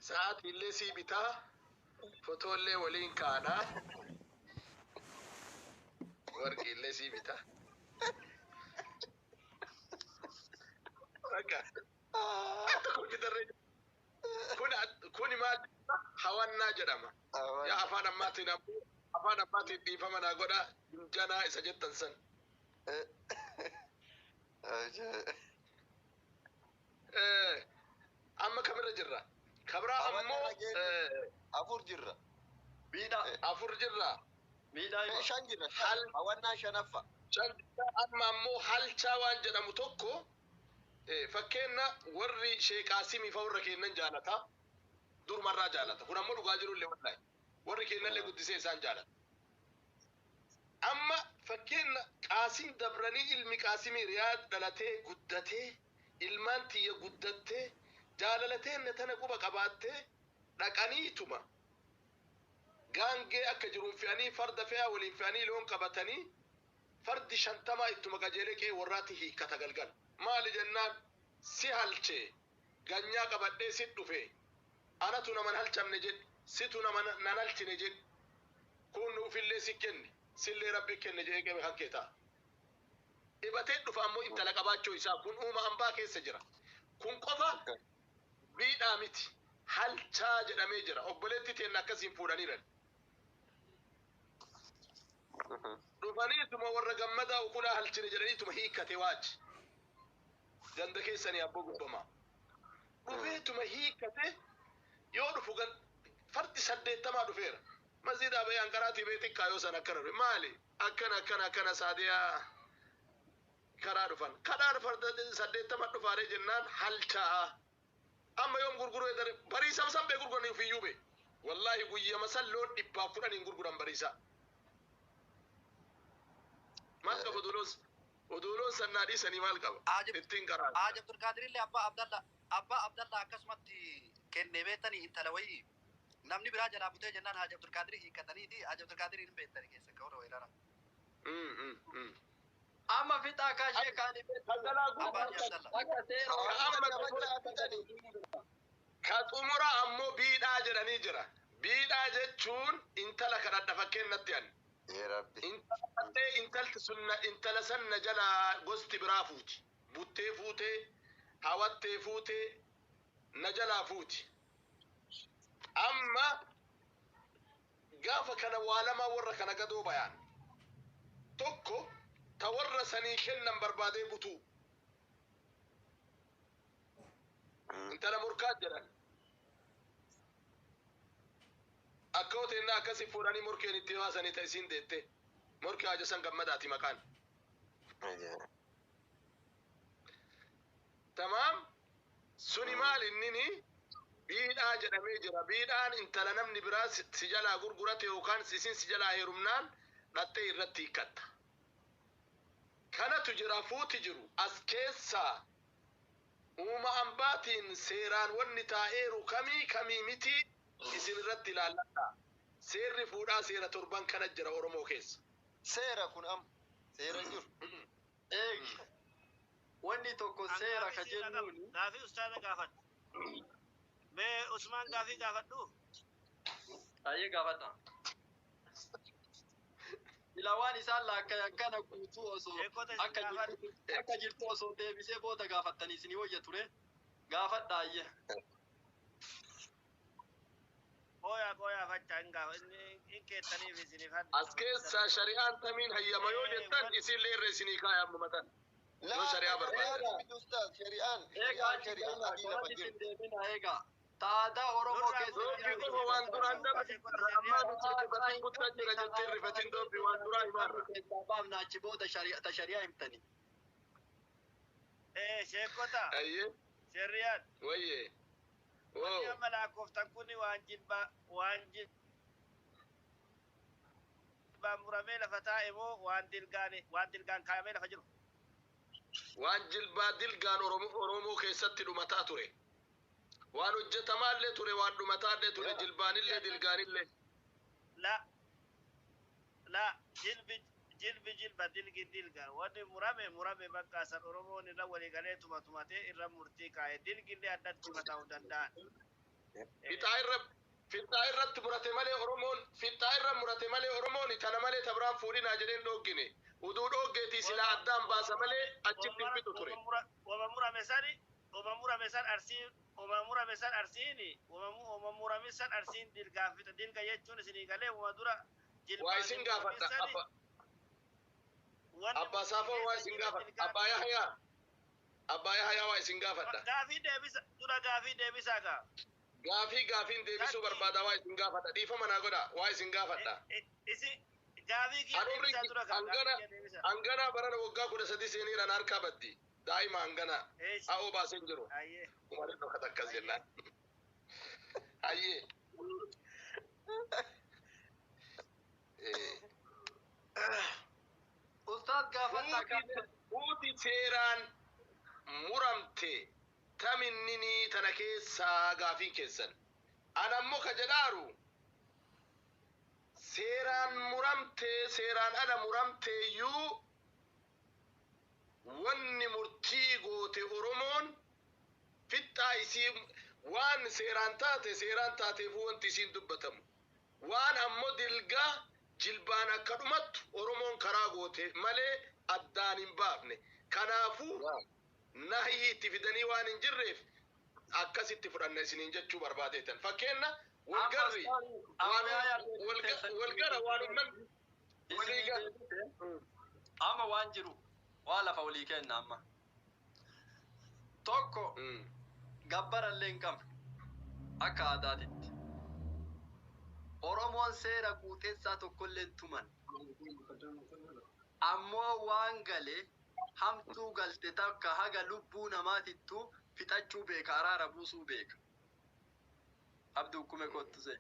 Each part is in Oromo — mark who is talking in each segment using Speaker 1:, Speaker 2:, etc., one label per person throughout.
Speaker 1: ساعات اللي سي بتا فتولي ولين كانا ورقي اللي سي بتا رجع تكون كده الرجل كوني ما حوانا جرما يا أفانا ما تنام أفانا ما تدي فمنا قدا جنا إسجد تنسن أما كبر جرا كبر أمو
Speaker 2: أفور جرا بيدا
Speaker 1: أفور جرا
Speaker 2: بيدا شان جرا حل حوانا شنفة
Speaker 1: شان أما أمو حل شوان جنا متوكو فكينا وري شيء قاسمي فورك إنن جالتا دور مرة جالتا هنا مو لقاجرو اللي والله ورك إنن اللي قد سيسان جالتا أما فكينا قاسم دبرني علمي قاسمي رياض دلته قدته علمان تي قدته جاللته نتنا قبا قباته لكني توما غانجي أكجرون فياني فرد فيها ولين فياني لون قبتني فرد شنتما إتما قجلك وراتي كتغلغل ما لجنان سهلچه غنيا قبدي سيدو في أنا تونا من هلچم نجد سيتونا من ننالچ نجد كون في اللي سكني سلي ربي كن جيك بحكيتا إبتين دفعمو إنت لقباتشو إسا كن أوما أمباكي سجرا كن قفا بيد آمتي هل تاج الأميجرا أبلتي تينا كسين فورانيرا دفعني ثم ورقم مدى وكنا هل تنجرني ثم هيكا تواج جندكي سني أبو قبما دفعي ثم هيكا تي يورفو فرد سدي تما دفير مزيد أبي أنكراتي بيتك كايو سنة كرر مالي أكنا سادية كرار فرد سدي تما دفاري جنان حل تا أما يوم غرغرو يدر بريسا مسام بغرغرو في يوبي والله يقول مسال لون دبا فران غرغرو بريسا ما كبو ودولون سنادي سني مال كبو اتين كرار
Speaker 3: عبد القادر اللي أبا عبد الله كسمت كن نبيتني انت لوي نمني برا جنا بوتي جنان حاج عبد القادر هي كتني دي حاج عبد القادر ان بيتر كيس كورو ويلانا
Speaker 2: أما في تاكاشي كان
Speaker 1: كاتومرا أمو بيد أجر نيجرا بيد أجر شون انت لك ردفكين نتيان
Speaker 2: يا ربي
Speaker 1: انت لسنة انت لسنة جلا غست برافوتي بوتي فوتي هواتي فوتي نجلا فوتي أما قاف كان والما ورا كان قدو بيان توكو تورسني كن بربادي بطو انت لمركات جلال أكوت إنها كسي فوراني مركين اتواسني تيسين ديتي مركي عجسان قمداتي مكان تمام سوني مال إنني بيدا جدامي جرا بيدان انت لنمني براس سجلا غرغرته وكان سيسين سجلا هيرمنان نتي رتي كت كانت تجرا فوت تجرو اسكيسا وما انباتين سيران ونتائر كمي متي اسن رتي لا سير فودا سير تربان كان جرا اورمو كيس
Speaker 2: سيرا كن سيرا جر ايه وني توكو سيرا كجنوني
Speaker 4: نافي استاذ قافت ما عثمان قافي قافتو
Speaker 2: أيه قافتا إلاوان سالا كان كوتو أسو أكا جرتو أسو تبسي بودا قافتني سني وجه توري قافت دايه
Speaker 4: قويا فتان قافت إنك تاني في سني فات
Speaker 1: اسكيسا شريعان تمين هيا ما يوجدتن يسير لي رسيني كايا ممتن
Speaker 2: لا
Speaker 1: شريعة بربادة
Speaker 2: أستاذ شريعان شريعان تادا أورومو
Speaker 1: كيسو وان دوران دم أما بتشكبتين كتا جرا جتير رفتين دو بيوان دوران إمارة
Speaker 2: باب ناچبو تشريع امتني
Speaker 4: شيكوتا
Speaker 1: أيه
Speaker 4: شريان
Speaker 1: ويه
Speaker 4: يا ملاكوف تكوني وانجل مرمي لفتائمو وان دلغان كامل فجرو
Speaker 1: وان جلبا دلغان أورومو كيستي دمتا توري وان وجتما اللي توري وان دمتا اللي توري جلبان اللي دلغان اللي
Speaker 4: لا جلب دلغان وان مرمي بقى سر أورومو نلا ولي غالي تماتي إرم مرتي كاي دلغ اللي أدت تمتاو دندان
Speaker 1: في الطائرة مرتي مالي أورمون في الطائرة مرتي مالي أورمون تنا مالي تبران فورينا جرين دوغيني ودود اوغيتي سلا أدام باسا مالي أجيب تنبيتو توري
Speaker 4: وممورا مساني وممورا مسان أرسين وممورا مسان أرسيني وممورا مسان أرسين ديل كافيتا ديل كيجون سنيكالي ومدورا
Speaker 1: وايسين غافتا أبا سافر وايسين غافتا أبا يحيى وايسين غافتا
Speaker 4: غافي ديبسا دورا غافي ديبسا كا
Speaker 1: غافين ديبسو بربادا وايسين غافتا ديفا منا غدا وايسين غافتا
Speaker 4: isi gaafi kiyya dura kan
Speaker 1: angana barana waggaa kudha sadi seeniiraan harkaa baddi daa'ima angana ha'oo baaseen jiru umari dhokata akkas jennaan hayyee
Speaker 2: Ustaad gaafadha
Speaker 1: fuuti seeraan muramte taminninii tana keessaa gaafiin keessan anammoo ka jedhaaru seeraan muramte seeraan ala muramteeyyuu wanni murtii goote Oromoon fixxaa isii waan seeraan taateef wanti isiin dubbatamu waan ammoo dilgaa jilbaan akka dhumattu Oromoon karaa goote malee addaan hin baafne kanaafuu nahii itti fidanii waan hin jirreef akkasitti fudhanna isiniin jechuu barbaadeetan fakkeenna walgarri walgara waan umman
Speaker 2: amma waan jiru waa lafa walii kenna amma tokko gabbarallee hin qabne akka aadaatitti Oromoon seera guuteessaa tokkollee tuman ammoo waan galee hamtuu galte takka haga lubbuu namaatittu fixachuu beeka araara buusuu beeka abduu kume kottu se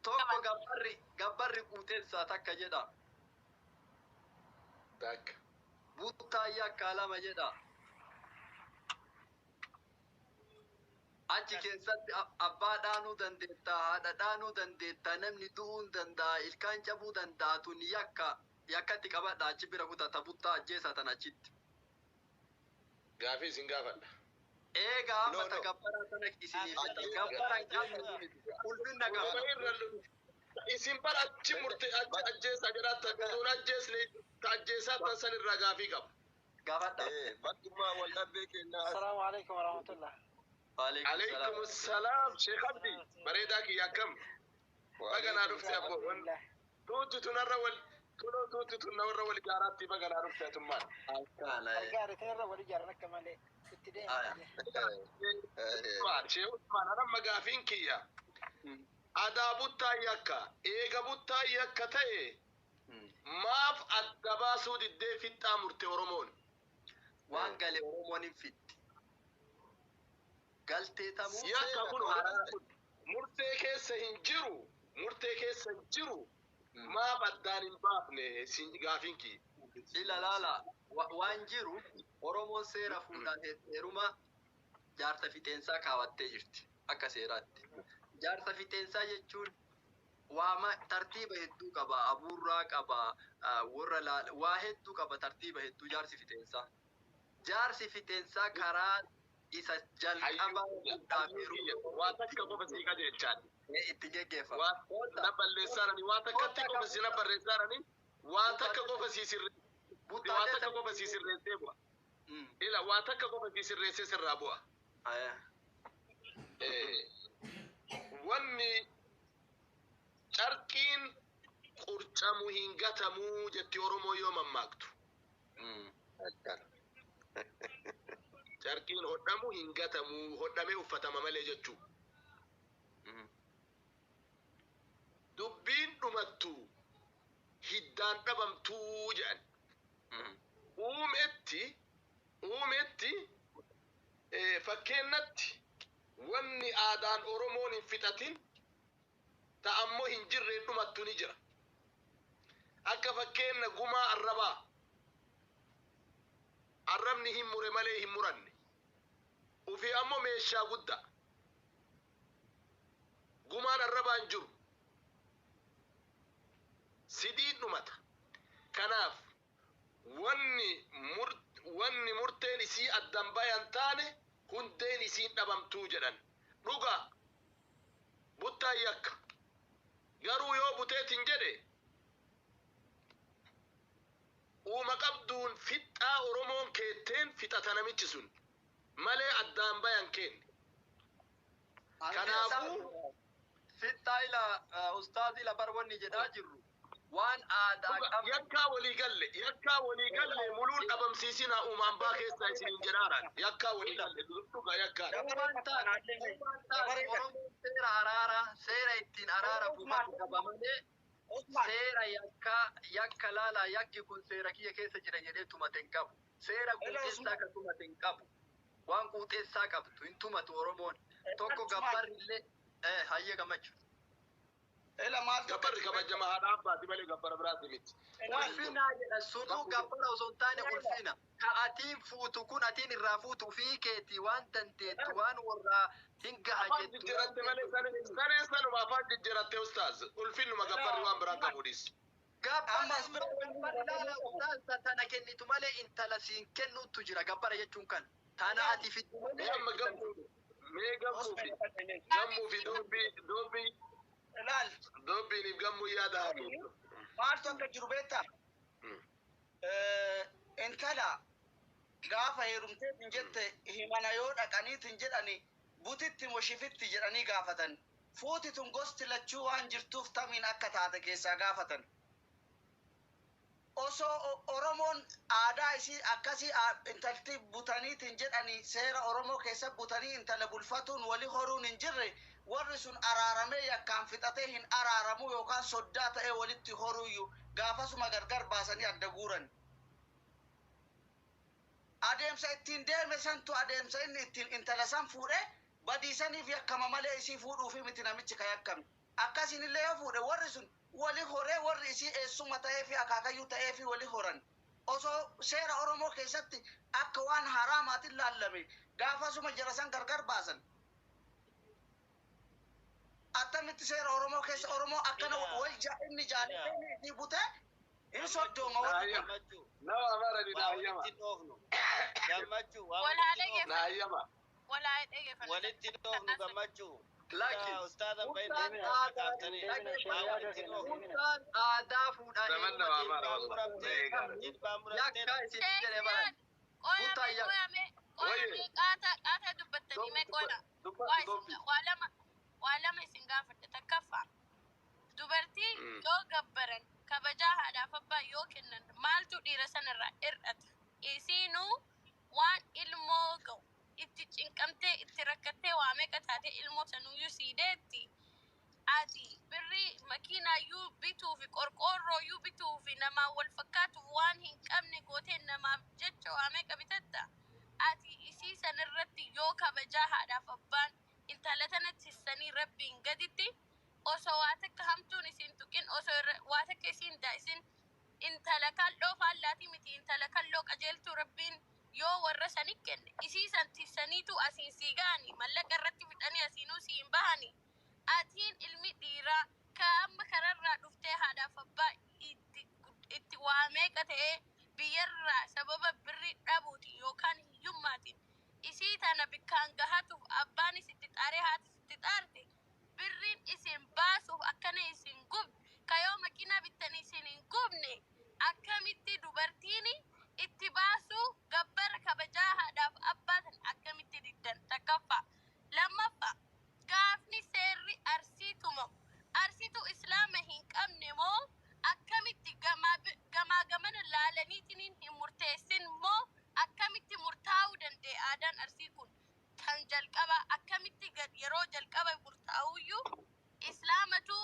Speaker 2: tokko gabbarri guuteessaa takka jedha
Speaker 1: takka
Speaker 2: buttaayyaa akka lama jedha achi keessatti abbaa dhaanuu dandeetta haadha dhaanuu dandeetta namni du'uu danda'a ilkaan cabuu danda'a tun yakkatti qabadha achi bira kutata buttaa ajjeesatan achitti
Speaker 1: gaafii isin gaafadha
Speaker 2: eegaa mata gabbaraa sana isinii gabbaraan qabne ulfinna qaba
Speaker 1: isin bara achi murte ajjeesa jedhatta duun ajjeesne ajjeesaa tan san irraa gaafii qaba
Speaker 2: gaafadha
Speaker 5: bakkuma wal dhabbee kennaa
Speaker 6: السلام عليكم ورحمة الله.
Speaker 1: عليكم السلام شيخ عبدي بريداك يا كم بقنا عرفت يا ابو توت تنرول توت تنرول والجارات بقنا عرفت يا تمان
Speaker 2: كان
Speaker 6: الجار ترى ولا جار لك مالي ابتدائي.
Speaker 1: شيخ عثمان انا مقافين كيا ادابوتا يكا ايغابوتا يكا تاي ماف ادباسو دي في تامرتي اورمون
Speaker 2: waan galee Oromoon hin fiddi galtee tamuu
Speaker 1: yakka kun murtee keessa hin jiru maaf addaan hin baafne gaafiin kii
Speaker 2: ilaalaala waan jiru Oromoon seera fuudhaa heeruma jaarsa fixeensaa kaawwattee jirti akka seeraatti jaarsa fixeensaa jechuun waama tartiiba hedduu qaba abuurraa qaba warra waa hedduu qaba tartiiba hedduu jaarsi fixeensaa karaa isa jalqaba
Speaker 1: waa takka qofa sii qajeelchaan
Speaker 2: itti geggeeffama
Speaker 1: na balleessaarani waa takkatti qofa si na barreessaarani waa takka qofa sii sirreessee bu'a ila waa takka qofa sii sirreessee sirraa bu'a wanni carqiin qurcamu hin gatamuu jetti Oromoo yoo mammaaktu carqiin hodhamu hin gatamuu hodhamee uffatama malee jechuu dubbiin dhumattu hiddaan dhabamtuu jedhan uumetti fakkeennatti wanni aadaan Oromoon hin fixatin ta'ammoo hin jirreen dhumattu ni jira akka fakkeenna gumaa arrabaa arrabni hin mure malee hin muranne ufi ammoo meeshaa guddaa gumaan arrabaan jiru sidiin dhumata kanaaf wanni murteen isii addan bayan taane hundeen isiin dhabamtuu jedhan dhuga buttaa yakka garuu yoo buteetin jedhe uuma qabduun fixxaa oromoon keetteen fixata namichi sun malee addaan bayan keenne kanaafuu
Speaker 2: fixxaa ila ustaadii la barwanni jedhaa jirru waan aadaa qabu
Speaker 1: yakkaa walii galle muluun dhabamsiisinaa uumaan baa keessaa isiniin jedhaadhaan yakkaa walii galle dhuga yakkaa
Speaker 2: oromoon seera araaraa seera ittiin araara buufatu qaba malee seera yakka laalaa yakki kun seera kiyya keessa jira jedhee tumate hin qabu seera quuxeessaa ka tumate hin qabu waan quuxeessaa qabdu hin tumatu oromoon tokko gabbarri illee hayye gammachuu
Speaker 1: gabbarri kabajama haadha abbaati malee gabbara biraati miti
Speaker 2: ulfina jedha sunuu gabbara osoo hin taane ulfina ka atiin fuutu kun atiin irraa fuutu ufii keetii waan dandeettu waan warraa hin gaha
Speaker 1: afaan jijjiiratte malee saneen sanuma afaan jijjiiratte ustaaz ulfinnuma gabbarri waan biraan qabudhis
Speaker 2: gabbara ilaala ustaaz tana kennitu malee intala siin kennuutu jira gabbara jechuun kan tana ati fiddu
Speaker 1: mee gammuufi dubbii
Speaker 5: ilaal
Speaker 1: dubbiiniif gammuu yaada haatu
Speaker 5: maaltu akka jiru beektaa intala gaafa heerumteetin jette himana yoo dhaqaniitin jedhani butitti moshifitti jedhanii gaafatan fuutitun gosti lachuu waan jirtuuf tamiin akka taate keessaa gaafatan osoo oromoon aadaa isii akkasii intalti butaniitin jedhani seera oromoo keessa butanii intala bulfatuun wali horuun hin jirre warri sun araaramee yakkaan fixatee hin araaramu yookaan soddaa ta'ee walitti horuuyyu gaafasuma gargar baasanii adda guuran adeemsa ittiin deeme santu adeemsa inni ittiin intala san fuudhe badiisaniif yakkama malee isii fuudhuufi miti namichi ka yakkame akkasiin illee yoo fuudhe warri sun wali horee warri isii eessuma ta'ee fi akaakayyuu ta'ee fi wali horan osoo seera oromoo keessatti akka waan haraamaatiin laallame gaafasuma jara san gargar baasan attamitti seera oromoo keessa oromoo akkana wal inni jaalatee ni bute in soddooma
Speaker 1: nama amara ni naayyama
Speaker 4: walitti dhoofnu gammachuu
Speaker 2: laakiin
Speaker 4: ustaada
Speaker 2: ustaan aadaa fuudhanii yakka isin jedhe baran
Speaker 7: Walama isin gaafadha takkaffaa dubartii yoo gabbaran kabajaa haadhaaf abbaa yoo kennan maaltu dhiira sanarraa hir'ata isiinuu waan ilmoo ga'u itti cinqamtee itti rakkattee waa meeqa taatee ilmoo sanuyyuu siideetti ati birrii makiinaayyuu bituu fi qorqoorrooyyuu bituu fi namaan wal fakkaatuuf waan hin qabne gootee namaaf jecha waa meeqa bitatta ati isii sanirratti yoo kabajaa haadhaaf abbaan intala tanatti sanii rabbiin gaditti osoo waa takka hamtuun isin tuqin osoo waa takka isin daa'isin intala kalloo faallaatii miti intala kalloo qajeeltuu rabbiin yoo warra sani kenne isii santisaniitu asiin sii ga'anii mallaqa irratti fixanii asiinuu siin bahanii atiin ilmi dhiiraa ka amma kararraa dhuftee haadhaaf abbaa itti waa meeqa ta'ee biyyarraa sababa birrii dhabuuti yookaan hiyyummaatiin isii tana bikkaan gahatuuf abbaanis itti xaaree haatis itti xaarte birriin isin baasuuf akkana isin gubne kayoo makiinaa bittanii isin hin gubne akkamitti dubartiini itti baasuu gabbara kabajaa haadhaaf abbaatan akkamitti diddan takkaffaa lammaffaa gaafni seerri arsii tumamu arsiitu islaama hin qabne moo akkamitti gamaa gamana laalaniitiin hin murteessin moo akkamitti murtaa'uu danda'e aadaan arsii kun kan jalqaba akkamitti gad yeroo jalqaba murtaa'uyyuu islaamatu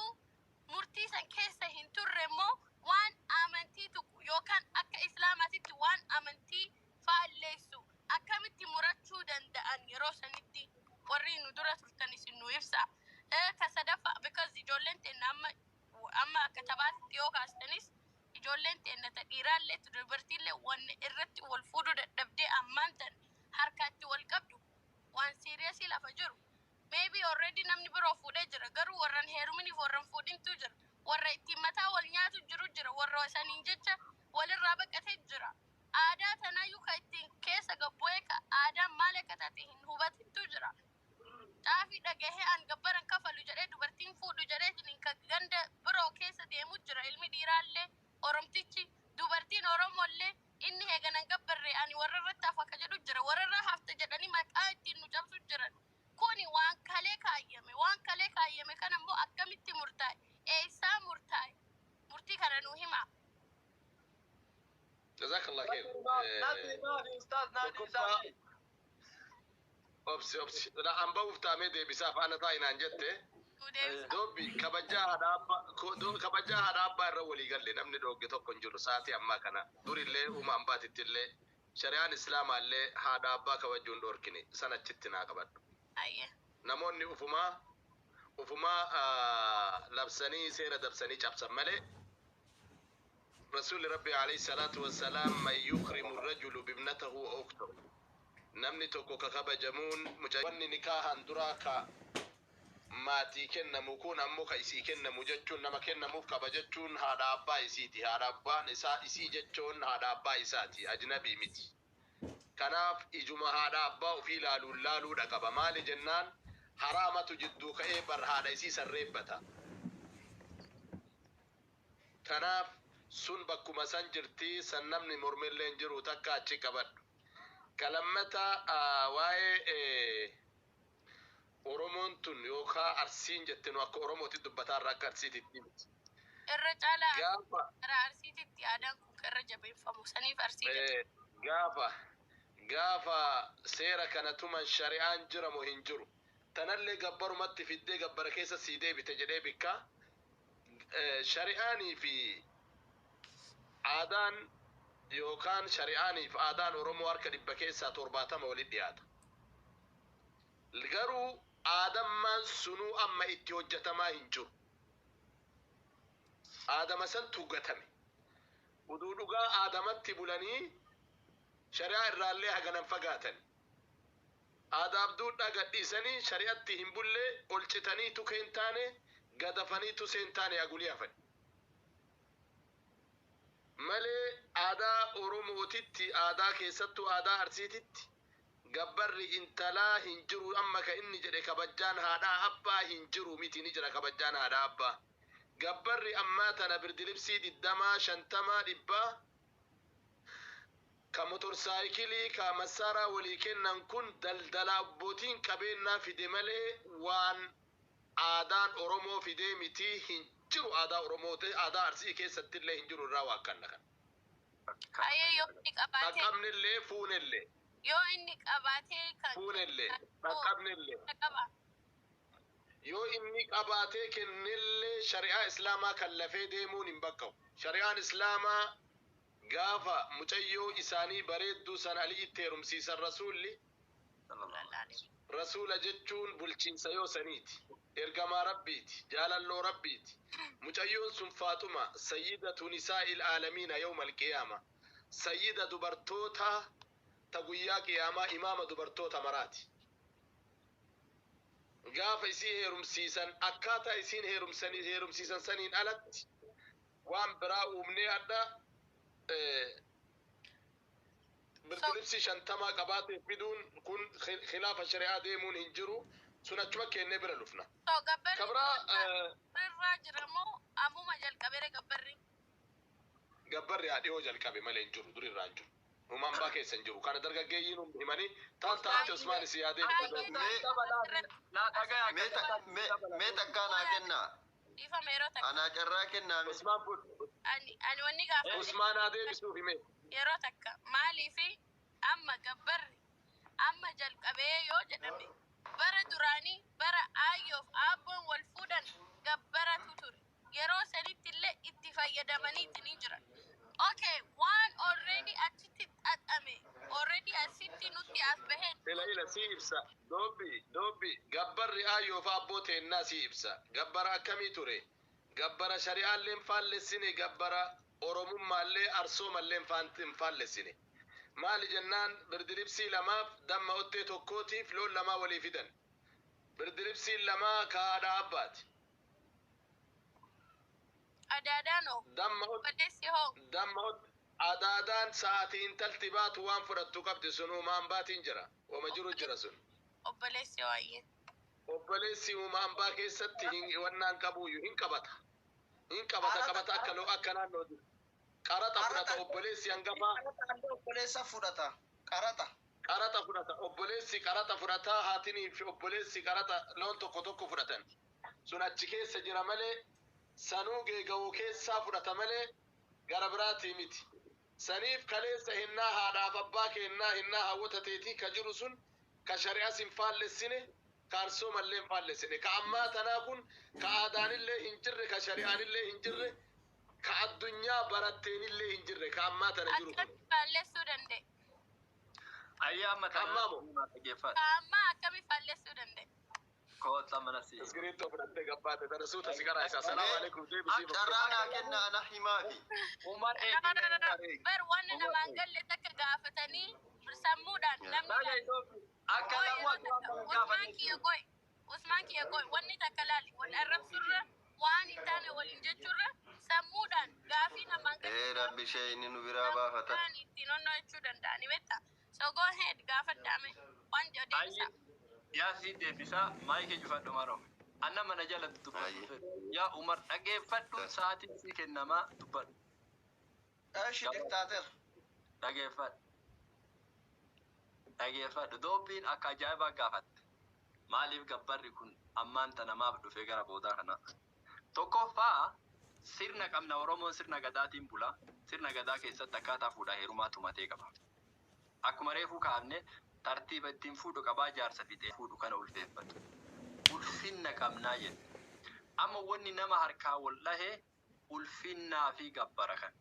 Speaker 7: murtii san keessa hin turre moo waan amantii tuqu yookaan akka islaamatitti waan amantii faalleessu akkamitti murachuu danda'an yeroo sanitti warri nu dura turtan isin nu ibsa ka sadaffaa because ijoolleen teenya amma akka tabaatitti yoo kaastanis ijoolleen teenya ta dhiiraallee dubartiillee wanni irratti wal fuudhuu dadhabdee ammaan tan harkaatti wal qabdu waan siiriyasii lafa jiru maybe already namni biroo fuudhee jira garuu warran heeruminiif warran fuudhintu jira warra ittiin mataa wal nyaatu jira warra saniin jecha walirraa baqatee jira aadaa tanaayyuu ka ittiin keessa gabbu'ee ka aadaan maal akka taate hin hubatintu jira Xaafii dhagahee an gabbaran kafalu jedhee dubartiin fuudhu jedheetiin kan ganda biroo keessa deemu jira ilmi dhiiraallee oromtichi dubartiin oromollee inni heeganan gabbarre ani warra irratti hafa akka jedhu jira warra irraa hafte jedhanii maqaa ittiin nu cabsu jiran kuni waan kalee kaayyame kan ammoo akkamitti murtaa'e eessaa murtaa'e murtii kana nuu himaa.
Speaker 1: جزاك الله خير
Speaker 2: نادي أستاذ نادي سامي
Speaker 1: أبسي لا أم بوف تامي دي بساف أنا تاين أنجته دوبي كبجا هذا الرولي قال لي نمني دوغي توكن جلو ساعتي أما كنا دوري اللي وما أمباتي تلي شريان إسلام اللي هذا أبا كوجون دوركني سنة جتنا كبد
Speaker 7: أيه
Speaker 1: نموني أفما لبسني سيرة دبسني جابسن ملي رسول ربي عليه الصلاة والسلام من يكرم الرجل بابنته وأخته نمني توكو كخبجمون مجاوني نكاها دراكا ماتي كنا مكون أموك إسي كنا مججون نما كنا موك كبججون هذا أبا إسيتي هذا أبا نساء إسي ججون هذا أبا إساتي أجنبي متي كناف إجمع هذا أبا وفي لالو دكبا مالي جنان حرامة جدو كإبر هذا إسي سريبتا كناف sun bakkuma san jirti san namni mormilleen jiru takka achi qabadhu kalammata waa'ee oromoon tun yookaan arsiin jettinu akka oromooti dubbataa irraa akka arsiititti miti
Speaker 7: irra caalaa irra arsiititti aadaan kun irra jabeeffamu saniif arsiititti
Speaker 1: gaafa seera kana tuman shari'aan jira moo hin jiru tanallee gabbarumatti fiddee gabbara keessa sii deebite jedhee bikka shari'aanii fi aadaan yookaan shari'aanii fi aadaan oromoo harka dhibba keessaa 70 walitti dhiyaata. Garuu aadammaan sunuu amma itti hojjetamaa hin jiru. Aadama san tuugatame. Uduu dhugaa aadamatti bulanii shari'aa irraallee haganan fagaatan. Aadaaf duudhaa gadhiisanii shari'atti hin bulle ol citanii tukee hin taane gadafanii tusee hin taane agulii hafan. malee aadaa oromootitti aadaa keessattuu aadaa arsiititti gabbarri intalaa hin jiru amma ka inni jedhe kabajjaan haadhaa abbaa hin jiru miti ni jira kabajjaan haadhaa abbaa gabbarri ammaa tana birdilibsii 20 50 100 ka motorsaayikilii ka masaaraa walii kennan kun daldala abbootiin qabeennaa fide malee waan aadaan oromoo fidee miti hin jiru aadaa oromoote aadaa arsii keessatti illee hin jiru irraa waa akkanna kan.
Speaker 7: Ayyee yoo inni qabaatee.
Speaker 1: Dhaqqabnillee fuunellee.
Speaker 7: Yoo inni qabaatee kan.
Speaker 1: Fuunellee dhaqqabnillee. Yoo inni qabaatee kennillee shari'aa islaamaa kan lafee deemuun hin baqqa'u. Shari'aan islaamaa gaafa mucayyoo isaanii bareedduu san aliitti heerumsiisan rasuulli. Rasuula jechuun bulchiinsa yoo saniiti. ergamaa rabbiiti jaalalloo rabbiiti mucayyoon sun faaxuma sayyidatu nisaa'il aalamiina yawmal qiyaama sayyida dubartoota ta guyyaa qiyaamaa imaama dubartoota maraati gaafa isii heerumsiisan akkaataa isiin heerumsiisan saniin alatti waan biraa uumnee adda birdilibsi 50 qabaatee fiduun kun khilaafa shari'aa deemuun hin jiru sun achuma kennee bira dhufna.
Speaker 7: Kabraa irraa jiramoo ammuma jalqabee gabbarri?
Speaker 1: Gabbarri haa dhiyoo jalqabe malee hin jiru dur irraa hin jiru. Uumaan baa keessa hin jiru. Kana dargaggeeyyiin himanii taa'aatti Usmaan isii yaadee.
Speaker 8: Mee takkaa naa kennaa?
Speaker 7: Dhiifame yeroo takka.
Speaker 8: Anaa carraa kennaa.
Speaker 1: Usmaan fuudhu.
Speaker 7: Ani wanni gaafa.
Speaker 1: Usmaan haa deebisuuf hime.
Speaker 7: Yeroo takka maaliifi amma gabbarri amma jalqabee yoo jedhame. bara duraanii bara ayyoof abboon wal fuudhan gabbaratu ture yeroo sanitti illee itti fayyadamaniiti ni jiran okay waan already achitti xaxame already asitti nutti as baheen
Speaker 1: ila si ibsa dobbi gabbarri ayyoof abboo teennaa si ibsa gabbara akkamii ture gabbara shari'aallee faallessine gabbara oromummaallee arsoomallee faallessine maali jennaan birdilibsii lamaaf damma ottee tokkootiif loon lamaa walii fidan birdilibsiin lamaa ka haadha abbaati
Speaker 7: adaadaanoo damma adaadaan sa'aatii intalti baatu waan fudhattu qabdi sun uumaan baatiin jira wama jiru jira sun obboleessi waayee
Speaker 1: obboleessi uumaan baa keessatti wannaan qabuuyyu hin qabata qabata akka naannoo jiru qaraxa fudhata obboleessi hangafaa
Speaker 5: obboleessa fudhata qaraxa
Speaker 1: fudhata obboleessi qaraxa fudhata haatinii fi obboleessi qaraxa loon tokko fudhatan sun achi keessa jira malee sanuu geega'uu keessaa fudhata malee gara biraatii miti saniif kaleessa hinnaa haadhaaf abbaa keennaa hinnaa hawwata teetii ka jiru sun ka shari'as hin faallessine kaarsoo mallee hin faallessine ka ammaa tanaa kun ka aadaanillee hin jirre ka shari'aanillee hin jirre ka addunyaa baratteenillee hin jirre ka ammaa tana jiru kun
Speaker 7: faallessuu danda'e.
Speaker 2: Ayyaama
Speaker 1: Ammaa moo?
Speaker 7: Amma akkamitti faallessuu danda'e?
Speaker 2: Koota mana si.
Speaker 1: Iskiriittoo fudhattee gabbaate tana suuta si garaa isaa salaamu alaikum deebisii
Speaker 8: Carraanaa kenna ana himaafi.
Speaker 2: Umar
Speaker 7: Bar wanni namaan galle takka gaafatanii sammuudhaan namni
Speaker 2: akka
Speaker 7: Usmaan kiyya qoy wanni takka laali wal arrabsurra waan hin taane waliin jechuurra sammuudhaan gaafii namaan galle.
Speaker 8: Rabbi ishee inni nu biraa baafata.
Speaker 7: Waan ittiin onnoo jechuu danda'ani beektaa. So go ahead gaafadhaame waan deebisa.
Speaker 2: Yaasii deebisaa maayikii cufadhu maroo. Anna mana jala dubbatu. Yaa Umar dhageeffadhu sa'aatiin sii kennamaa dubbadhu.
Speaker 5: Eeshi diktaater.
Speaker 2: Dhageeffadhu doobbiin akka ajaa'ibaa gaafatte. Maaliif gabbarri kun ammaan tanamaaf dhufee gara boodaa kana? Tokkoffaa sirna qabna Oromoon sirna gadaatiin bula. Sirna gadaa keessatti akkaataa fuudhaa heerumaa tumatee qaba. Akkuma reefuu kaafne tartiiba ittiin fuudhu qabaa jaarsa fixee fuudhu kana ulfeeffatu. Ulfinna qabnaa jenna. Amma wanni nama harkaa wal dhahee ulfinnaa fi gabbara kan.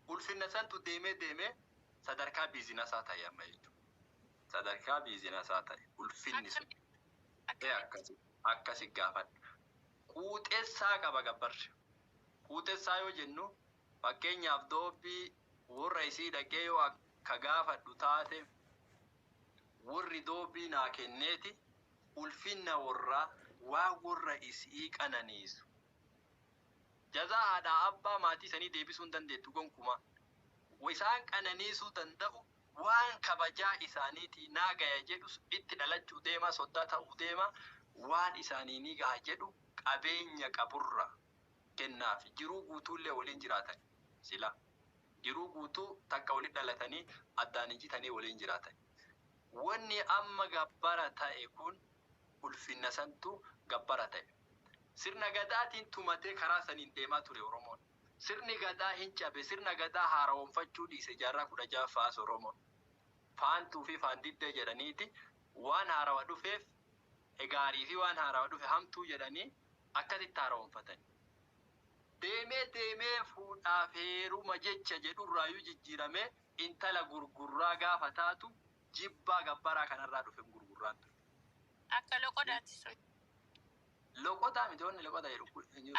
Speaker 2: Ulfinna santu deemee sadarkaa biizinasaa ta'e amma jechuudha. Sadarkaa biizinasaa ta'e ulfinni sun. Akkasi gaafadhu. Quuxessaa qaba gabbarri. Quuxessaa yoo jennu fakkeenyaaf doobbii warra isii dhaqee yoo akka gaafadhu taate warri doobbii naa kenneeti ulfinna warraa waan warra isii qananiisu. Jazaa haadhaa abbaa maatii sanii deebisuu hin dandeettu gonkumaa. Isaan qananiisuu danda'u waan kabajaa isaaniitii naa gaya jedhus itti dhalachuu deema soddaa ta'uu deema waan isaanii ni gaha jedhu qabeenya qaburra kennaaf jiruu guutuullee waliin jiraatan sila jiruu guutuu takka waliin dhalatanii addaan injitanii waliin jiraatan. Wanni amma gabbara ta'e kun ulfinna santu gabbara ta'e. Sirna gadaatiin tumatee karaa saniin deemaa ture Oromoon. Sirni gadaa hin cabe sirna gadaa haaromfachuu dhiise jaarraa 16 Oromoon. Faantuu fi faandiddee jedhaniiti waan haarawa dhufeef gaarii fi waan haarawa dhufe hamtuu jedhanii akkasitti haaromfatani. Deemee fuudhaaf heeruma jecha jedhurraayyuu jijjiiramee intala gurgurraa gaafa taatu jibbaa gabbaraa kanarraa dhufe gurgurraan ture.
Speaker 7: Akka loqodaati sun.
Speaker 2: Loqodaa miti wanni loqodaa jedhu.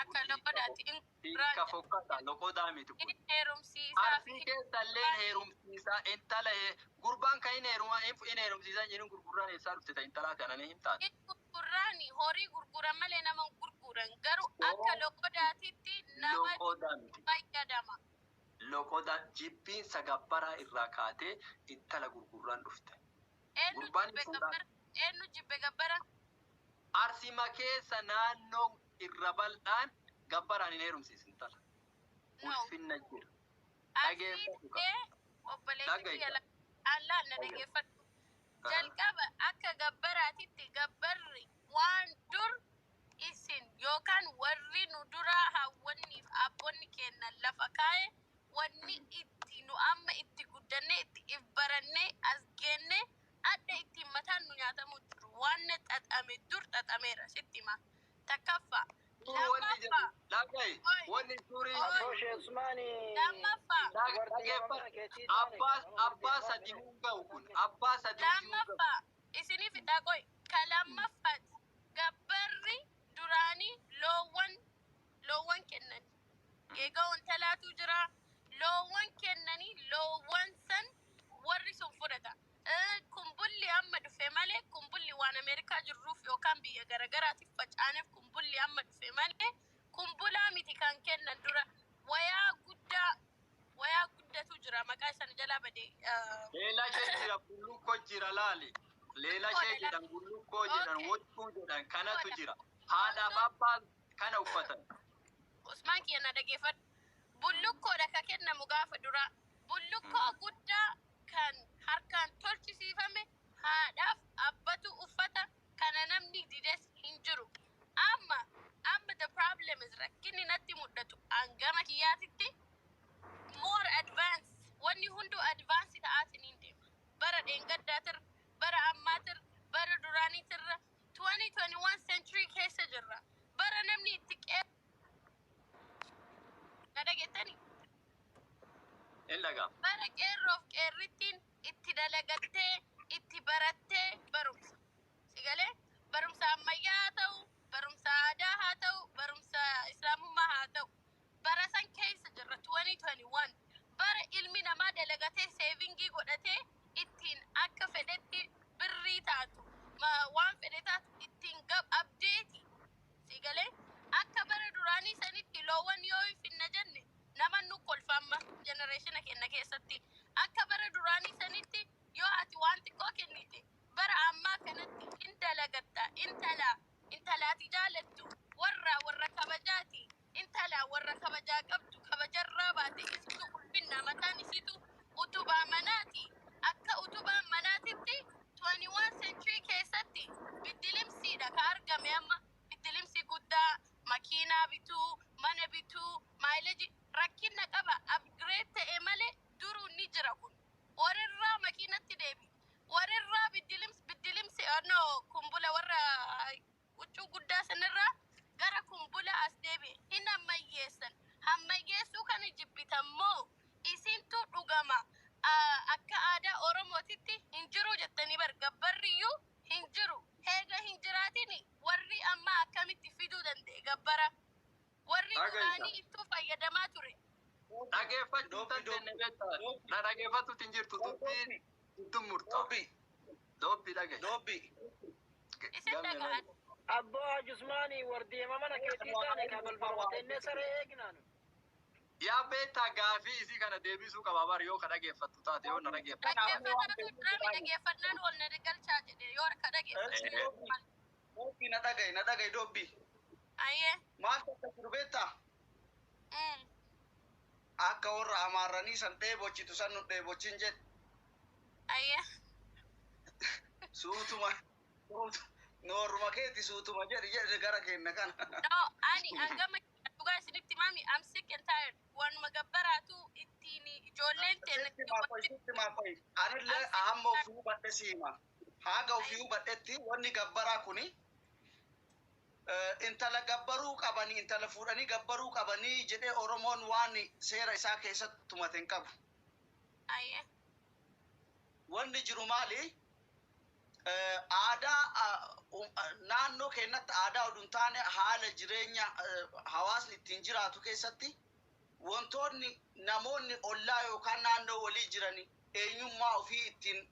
Speaker 7: Akka loqodaati.
Speaker 2: Hiika fokkata loqodaa miti kun.
Speaker 7: Heerumsiisaa.
Speaker 2: Arsii keessallee heerumsiisaa intala gurbaan kan hin heerumsiisan jedhin gurgurraan eessaa dhufte ta intalaa kananii hin taate.
Speaker 7: Gurgurraani horii gurguran malee nama gurguran garuu akka loqodaatitti nama fayyadama.
Speaker 2: Loqodaa jibbiinsa gabbaraa irraa kaatee intala gurgurraan dhufte.
Speaker 7: Eenyu jibbe gabbara?
Speaker 2: Arsima keessa naannoo irra bal'aan gabbaraan hin heerumsiisin intala. Ulfinna jira.
Speaker 7: Obboleessi allaan na dhageeffadhu. Jalqaba akka gabbaraatitti gabbarri waan dur isin yookaan warri nu duraa hawwanniif abboonni kennan lafa kaa'e wanni itti nu amma itti guddannee itti if barannee as geenne adda ittiin mataan nu nyaatamu jiru waan xaxame dur xaxameera sitti hima. Takkaffaa.
Speaker 2: Wanni suurii
Speaker 7: lammaffaa.
Speaker 2: Abbaa sadii hunga'u kun abbaa sadii
Speaker 7: lammaffaa isiniif dhaqoy ka lammaffaati gabbarri duraanii loowwan kennan geega'oon talaatu jira loowwan kennanii loowwan san warri sun fudhata. Kumbulli amma dhufe malee kumbulli waan Ameerikaa jirruuf yookaan biyya garagaraatiif facaaneef kumbulli amma dhufe malee kumbulaa miti kan kennan dura wayaa guddatu jira maqaa sana jalaa badee.
Speaker 2: Leelaa ishee jira bullukkoo jira laali. leela ishee jedhan gullukkoo jedhan woccuu jedhan kanatu jira haadhaaf abbaan kana uffatan
Speaker 7: Usmaan kiyya dhageeffadhu. Bullukkoodha ka kennamu gaafa dura. Bullukkoo guddaa kan harkaan tolchisiifame haadhaaf abbatu uffata kana namni dides hin jiru. Amma the problem is rakkinni natti mudhatu hangama kiyyaatitti more advance wanni hunduu advance ta'aatiin hin deema. Bara dheengaddaatirra, bara ammaatirra, bara duraaniitirra 2021 century keessa jirra. Bara namni itti dhagagettani
Speaker 2: ilaga
Speaker 7: bara qeerroof qeerrittiin itti dalagattee itti barattee barumsa sigalee barumsa ammayyaa haa ta'u barumsa aadaa haa ta'u barumsa islaamummaa haa ta'u bara san keessa jirra 2021 bara ilmi namaa dalagatee seevingii godhatee ittiin akka fedhetti birrii taatu waan fedhe taatu ittiin abdeeti sigalee akka bara duraanii sanitti loowwan yoo finna jenne nama nu kolfamma generationa kenna keessatti akka bara duraanii sanitti yoo ati waan xiqqoo kennite bara ammaa kanatti indalagatta intalaati jaalattu warra kabajaati intala warra kabajaa qabdu kabajarraa baate isitu ulfinna mataan isitu utubaa manaati akka utubaa manaatitti 21 century keessatti biddilimsiidha ka argame amma biddilimsi guddaa makiinaa bituu mana bituu maayileji rakkinna qaba upgrade ta'e malee duruu ni jira kun warrirraa makiinatti deebi warrirraa biddilimsi kumbula warra huccuu guddaa sanirraa gara kumbula as deebi hin hammayyeessuu kana jibbitammoo isintu dhugama akka aadaa oromootitti hin jiru jettanii gabbarriyyuu hin jiru heega hin jiraatin warri amma akkamitti fiduu danda'e gabbara warri duraanii ittuu fayyadamaa ture.
Speaker 2: Dhageeffachuu dandeenye beektaa na dhageeffatuutti hin jirtu dubbiin itti murtaa. Dobbi dhage. Dobbi.
Speaker 7: Isin dhaga'an.
Speaker 6: Abbaa Jusmaanii wardeema mana keetii taane kan balbalfatee saree eegnaan.
Speaker 2: Yaa beektaa gaafii isii kana deebisuu qaba bar yoo ka dhageeffattu taate yoo na
Speaker 7: dhageeffannaan ol na galchaa jedhe yoo ka dhageeffatu.
Speaker 5: Dobbi na dhagaye dobbi.
Speaker 7: Ayyee.
Speaker 5: Maal akka jiru beektaa? Akka warra amaarranii san dheebochitu san nu dheebochin jedhe.
Speaker 7: Ayyee.
Speaker 5: Suutuma nooruma keeti suutuma jedhe gara kenna kana.
Speaker 7: No, ani hangama dhugaa isinitti mami I'm sick and tired. Wanuma gabbaraatu ittiin ijoolleen
Speaker 5: Sitti maafayi. Anillee hamma ofii hubadhe siima. Haga ofii hubadhetti wanni gabbaraa kuni intala gabbaruu qabanii intala fuudhanii gabbaruu qabanii jedhee Oromoon waan seera isaa keessatti tumate hin qabu.
Speaker 7: Ayyee.
Speaker 5: Wanni jiru maali? Aadaa naannoo keenyatti aadaa oduu hin taane haala jireenya hawaasni ittiin jiraatu keessatti wantoonni namoonni ollaa yookaan naannoo walii jiranii eenyummaa ofii ittiin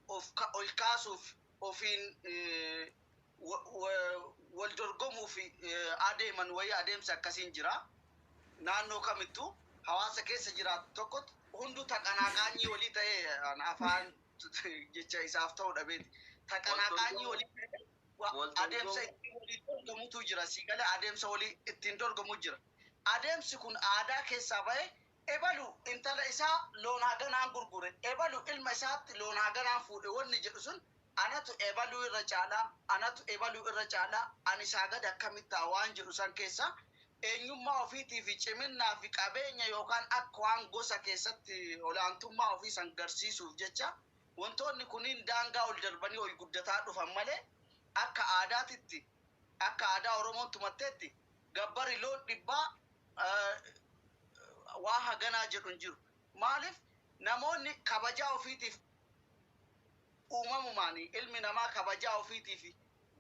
Speaker 5: ol kaasuuf ofiin wal dorgomuuf adeeman wayii adeemsa akkasiin jira. Naannoo kamittuu hawaasa keessa jiraatu tokkotti hunduu taqanaaqaanyii walii ta'ee afaan jecha isaaf ta'uu dhabeeti. Taqanaaqaanyii walii ta'ee adeemsa ittiin walii dorgomutu jira. Sigalee adeemsa walii ittiin dorgomu jira. Adeemsi kun aadaa keessaa ba'e ebalu intala isaa loon haganaan gurgure ebalu ilma isaatti loon haganaan fuudhe wanni jedhu sun anatu ebaluu irra caalaa ani saagad akkamittaa waan jedhu san keessa eenyummaa ofiitii fi ciminnaa fi qabeenya yookaan akka waan gosa keessatti olaantummaa ofii san garsiisuuf jecha wantoonni kuniin daangaa ol darbanii ol guddataa dhufan malee akka aadaatitti akka aadaa Oromoon tumatteetti gabbari loon dhibbaa waa haganaa jedhu hin jiru. Maaliif namoonni kabajaa ofiitiif uumamumaanii ilmi namaa kabajaa ofiitiif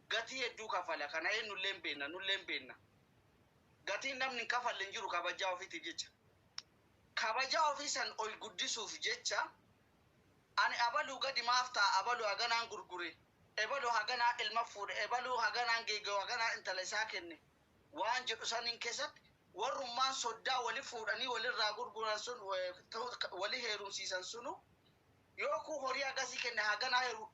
Speaker 5: gatii hedduu kafala. Kana nulleen beenna. Gatiin namni kafalle hin jiru kabajaa ofiitiif jecha. Kabajaa ofii san ol guddisuuf jecha ani abaluu gadi maaf ta'a abaluu haganaan gurgure ebaluu haganaa ilma fuudhe ebaluu haganaan geegoo haganaa intala isaa kenne waan jedhu saniin keessatti warrummaan soddaa wali fuudhanii walirraa gurguran sun wali heerumsiisan sunu yookuu horii agasii kenne haganaa heeru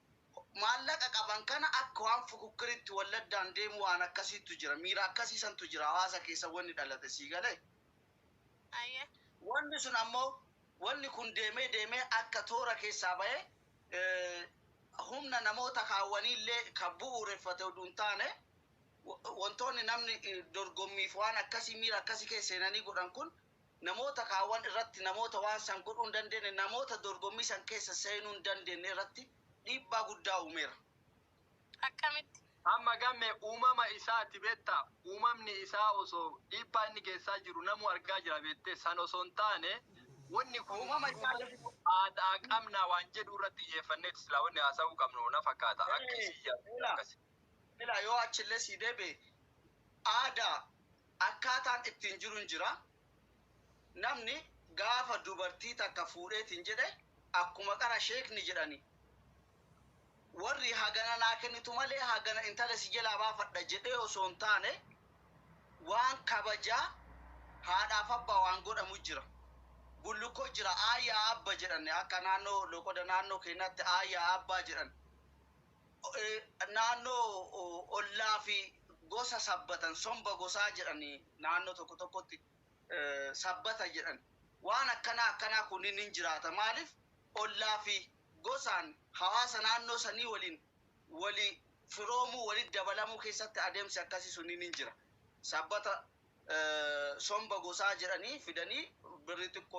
Speaker 5: maallaqa qaban kana akka waan fukukkiritti walladdaan deemu waan akkasiitu jira. Miira akkasiisantu jira hawaasa keessa wanni dhalate sii galee.
Speaker 7: Ayya.
Speaker 5: Wanni sun ammoo wanni kun deemee akka toora keessaa bahee humna namoota kaawwaniillee kan bu'uureffate oduu hin taane wantoonni namni dorgommiif waan akkasii miira akkasii keessa seenanii godhan kun namoota kaawwan irratti namoota waan san godhuu hin dandeenye namoota dorgommii san keessa seenuu hin dandeenye irratti dhiibbaa guddaa uumeera.
Speaker 7: Akkamitti?
Speaker 2: Amma gamme uumama isaati beektaa uumamni isaa osoo dhiibbaa inni keessaa jiru namu argaa jira beektee san osoo hin taane wanni kun
Speaker 5: Uumama isaa
Speaker 2: aadaa qabna waan jedhu irratti xiyyeeffanneeti silaa wanni haasa'uu qabnu na fakkaata akkasii.
Speaker 5: Ila yoo achillee si deebe aadaa akkaataan ittiin jiru hin jira. Namni gaafa dubartii takka fuudheetiin jedhe akkuma qara sheekni jedhani. Warri hagana naa kennitu malee hagana intala si jalaa baafadha jedhee osoo hin taane waan kabajaa haadhaaf abbaa waan godhamu jira. Bullukkoo jira aayyaa abba jedhan akka naannoo loqoda naannoo keenyatti aayyaa abbaa jedhan. Naannoo ollaa fi gosa sabbatan somba gosaa jedhani naannoo tokko tokkotti sabbata jedhan. Waan akkanaa kunniin hin jiraata. Maaliif ollaa fi gosaan hawaasa naannoo sanii wali firoomuu walitti dabalamuu keessatti adeemsi akkasii sunniin hin jira. Sabbata somba gosaa jedhanii fidanii birri xiqqoo